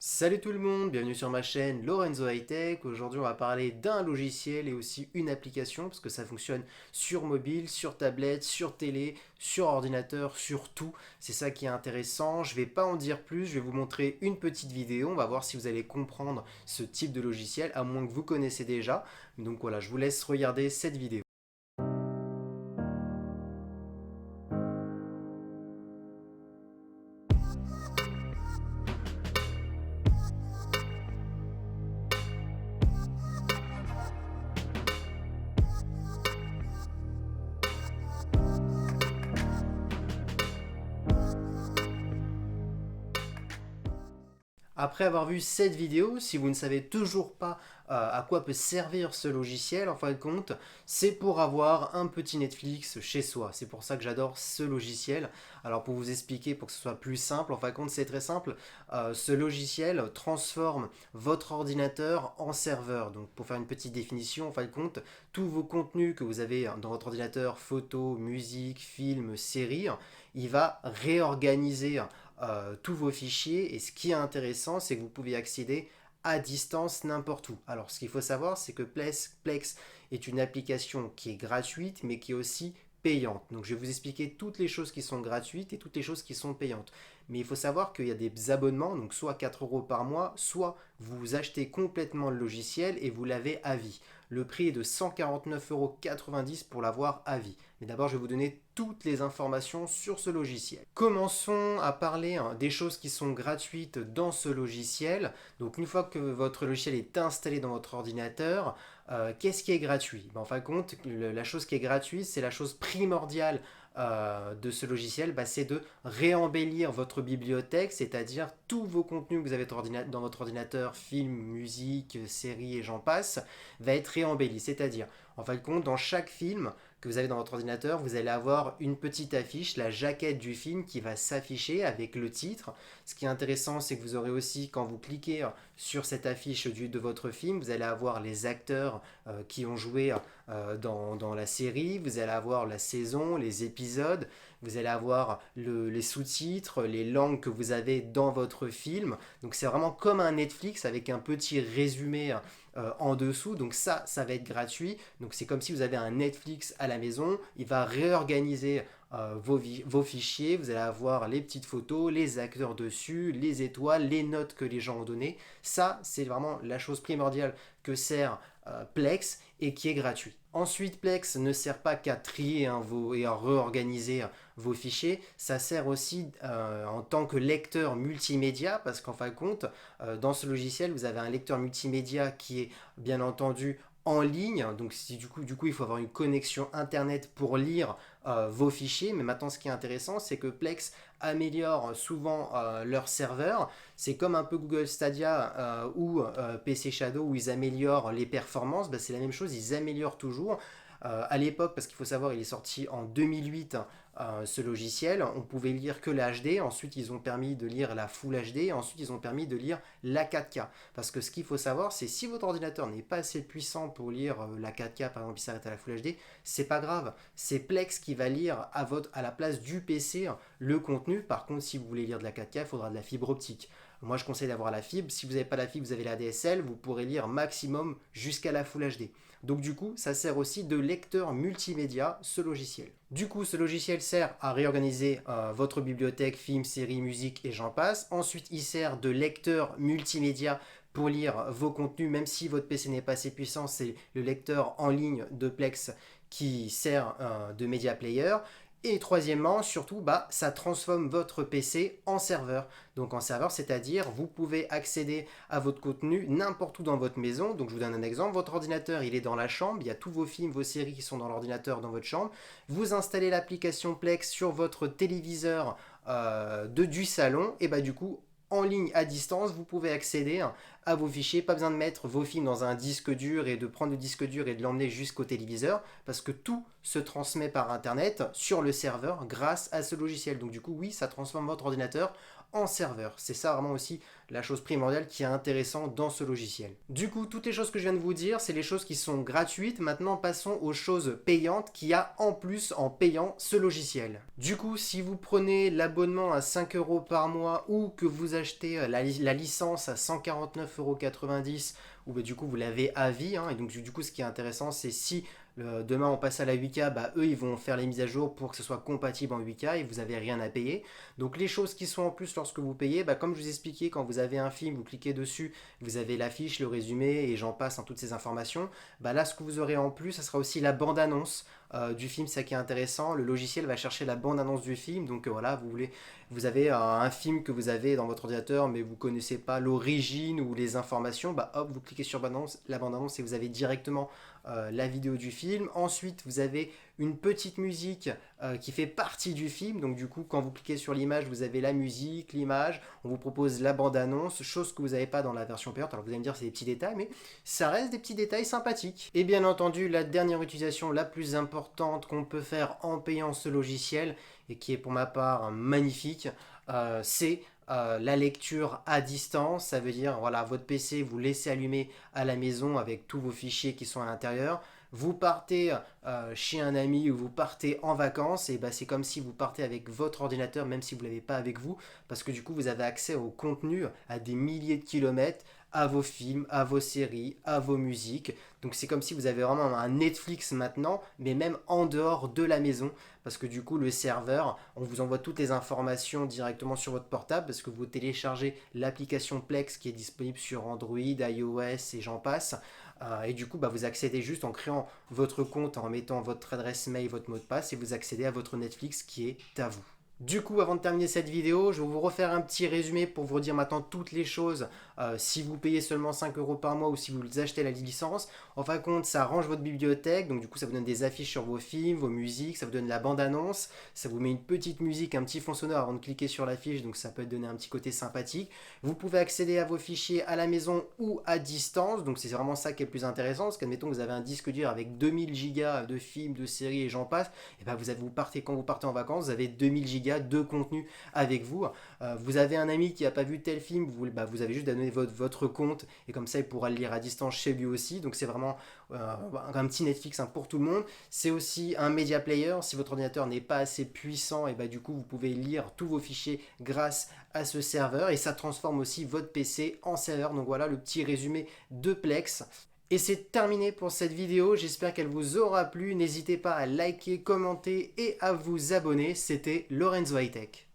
Salut tout le monde, bienvenue sur ma chaîne Lorenzo High Tech. Aujourd'hui, on va parler d'un logiciel et aussi une application parce que ça fonctionne sur mobile, sur tablette, sur télé, sur ordinateur, sur tout. C'est ça qui est intéressant. Je vais pas en dire plus, je vais vous montrer une petite vidéo. On va voir si vous allez comprendre ce type de logiciel, à moins que vous connaissez déjà. Donc voilà, je vous laisse regarder cette vidéo. Après avoir vu cette vidéo, si vous ne savez toujours pas à quoi peut servir ce logiciel, en fin de compte, c'est pour avoir un petit Netflix chez soi. C'est pour ça que j'adore ce logiciel. Alors pour vous expliquer, pour que ce soit plus simple, en fin de compte, c'est très simple. Ce logiciel transforme votre ordinateur en serveur. Donc pour faire une petite définition, en fin de compte, tous vos contenus que vous avez dans votre ordinateur, photos, musique, films, séries, il va réorganiser tous vos fichiers et ce qui est intéressant, c'est que vous pouvez accéder à distance n'importe où. Alors ce qu'il faut savoir, c'est que Plex est une application qui est gratuite mais qui est aussi payante. Donc je vais vous expliquer toutes les choses qui sont gratuites et toutes les choses qui sont payantes. Mais il faut savoir qu'il y a des abonnements, donc soit 4 euros par mois, soit vous achetez complètement le logiciel et vous l'avez à vie. Le prix est de 149,90 € pour l'avoir à vie. Mais d'abord, je vais vous donner toutes les informations sur ce logiciel. Commençons à parler des choses qui sont gratuites dans ce logiciel. Donc une fois que votre logiciel est installé dans votre ordinateur, qu'est-ce qui est gratuit? En fin de compte, la chose qui est gratuite, c'est la chose primordiale de ce logiciel, c'est de réembellir votre bibliothèque, c'est-à-dire tous vos contenus que vous avez dans votre ordinateur, films, musique, séries et j'en passe, va être réembelli. C'est-à-dire, en fin de compte, dans chaque film que vous avez dans votre ordinateur, vous allez avoir une petite affiche, la jaquette du film qui va s'afficher avec le titre. Ce qui est intéressant, c'est que vous aurez aussi, quand vous cliquez sur cette affiche de votre film, vous allez avoir les acteurs qui ont joué dans la série, vous allez avoir la saison, les épisodes, vous allez avoir les sous-titres, les langues que vous avez dans votre film. Donc c'est vraiment comme un Netflix avec un petit résumé en dessous. Donc ça va être gratuit. Donc c'est comme si vous avez un Netflix à la maison. Il va réorganiser vos fichiers. Vous allez avoir les petites photos, les acteurs dessus, les étoiles, les notes que les gens ont données. Ça, c'est vraiment la chose primordiale que sert Plex et qui est gratuit. Ensuite, Plex ne sert pas qu'à trier et à réorganiser vos fichiers, ça sert aussi en tant que lecteur multimédia parce qu'en fin de compte, dans ce logiciel, vous avez un lecteur multimédia qui est bien entendu en ligne, donc si, du coup il faut avoir une connexion internet pour lire vos fichiers, mais maintenant ce qui est intéressant c'est que Plex améliore souvent leur serveur, c'est comme un peu Google Stadia ou PC Shadow où ils améliorent les performances, c'est la même chose, ils améliorent toujours. À l'époque, parce qu'il faut savoir, il est sorti en 2008, ce logiciel, on pouvait lire que la HD, ensuite ils ont permis de lire la Full HD, ensuite ils ont permis de lire la 4K. Parce que ce qu'il faut savoir, c'est si votre ordinateur n'est pas assez puissant pour lire la 4K, par exemple il s'arrête à la Full HD, c'est pas grave, c'est Plex qui va lire à la place du PC le contenu. Par contre, si vous voulez lire de la 4K, il faudra de la fibre optique. Moi, je conseille d'avoir la fibre. Si vous n'avez pas la fibre, vous avez la DSL, vous pourrez lire maximum jusqu'à la Full HD. Donc du coup, ça sert aussi de lecteur multimédia, ce logiciel. Du coup, ce logiciel sert à réorganiser votre bibliothèque, films, séries, musique et j'en passe. Ensuite, il sert de lecteur multimédia pour lire vos contenus, même si votre PC n'est pas assez puissant, c'est le lecteur en ligne de Plex qui sert de media player. Et troisièmement, surtout, ça transforme votre PC en serveur. Donc en serveur, c'est-à-dire vous pouvez accéder à votre contenu n'importe où dans votre maison. Donc je vous donne un exemple, votre ordinateur il est dans la chambre, il y a tous vos films, vos séries qui sont dans l'ordinateur dans votre chambre. Vous installez l'application Plex sur votre téléviseur du salon et du coup en ligne à distance, vous pouvez accéder à vos fichiers, pas besoin de mettre vos films dans un disque dur et de prendre le disque dur et de l'emmener jusqu'au téléviseur, parce que tout se transmet par internet sur le serveur grâce à ce logiciel. Donc du coup oui, ça transforme votre ordinateur en serveur. C'est ça vraiment aussi la chose primordiale qui est intéressante dans ce logiciel. Du coup, toutes les choses que je viens de vous dire, c'est les choses qui sont gratuites. Maintenant, passons aux choses payantes qu'il y a en plus en payant ce logiciel. Du coup, si vous prenez l'abonnement à 5 € par mois ou que vous achetez la licence à 149,90 €, ou bah, du coup vous l'avez à vie, hein, et donc du coup ce qui est intéressant c'est si demain on passe à la 8K, bah, eux ils vont faire les mises à jour pour que ce soit compatible en 8K et vous n'avez rien à payer. Donc les choses qui sont en plus lorsque vous payez, bah, comme je vous expliquais, quand vous avez un film, vous cliquez dessus, vous avez l'affiche, le résumé et j'en passe en toutes ces informations. Bah, là ce que vous aurez en plus, ça sera aussi la bande-annonce du film, ça qui est intéressant. Le logiciel va chercher la bande-annonce du film, donc voilà, vous avez un film que vous avez dans votre ordinateur mais vous ne connaissez pas l'origine ou les informations, bah hop, vous cliquez sur la bande-annonce et vous avez directement la vidéo du film. Ensuite, vous avez une petite musique qui fait partie du film. Donc du coup, quand vous cliquez sur l'image, vous avez la musique, l'image. On vous propose la bande-annonce, chose que vous n'avez pas dans la version payante. Alors vous allez me dire, c'est des petits détails, mais ça reste des petits détails sympathiques. Et bien entendu, la dernière utilisation la plus importante qu'on peut faire en payant ce logiciel, et qui est pour ma part magnifique, c'est la lecture à distance. Ça veut dire, voilà, votre PC, vous laissez allumer à la maison avec tous vos fichiers qui sont à l'intérieur. Vous partez chez un ami ou vous partez en vacances, et bah, c'est comme si vous partez avec votre ordinateur, même si vous ne l'avez pas avec vous, parce que du coup, vous avez accès au contenu à des milliers de kilomètres, à vos films, à vos séries, à vos musiques. Donc c'est comme si vous avez vraiment un Netflix maintenant, mais même en dehors de la maison, parce que du coup le serveur, on vous envoie toutes les informations directement sur votre portable, parce que vous téléchargez l'application Plex qui est disponible sur Android, iOS et j'en passe. Et du coup, bah, vous accédez juste en créant votre compte, en mettant votre adresse mail, votre mot de passe, et vous accédez à votre Netflix qui est à vous. Du coup, avant de terminer cette vidéo, je vais vous refaire un petit résumé pour vous dire maintenant toutes les choses. Si vous payez seulement 5 € par mois ou si vous achetez la licence, en fin de compte, ça range votre bibliothèque. Donc du coup, ça vous donne des affiches sur vos films, vos musiques, ça vous donne la bande-annonce, ça vous met une petite musique, un petit fond sonore avant de cliquer sur l'affiche, donc ça peut donner un petit côté sympathique. Vous pouvez accéder à vos fichiers à la maison ou à distance, donc c'est vraiment ça qui est le plus intéressant, parce qu'admettons que vous avez un disque dur avec 2000 gigas de films, de séries et j'en passe, et ben quand vous partez en vacances, vous avez 2000 gigas de contenu avec vous. Vous avez un ami qui n'a pas vu tel film, vous avez juste à donner votre compte et comme ça il pourra le lire à distance chez lui aussi. Donc c'est vraiment un petit Netflix, hein, pour tout le monde. C'est aussi un media player. Si votre ordinateur n'est pas assez puissant, et du coup vous pouvez lire tous vos fichiers grâce à ce serveur et ça transforme aussi votre PC en serveur. Donc voilà le petit résumé de Plex. Et c'est terminé pour cette vidéo, j'espère qu'elle vous aura plu. N'hésitez pas à liker, commenter et à vous abonner. C'était Lorenzo High Tech.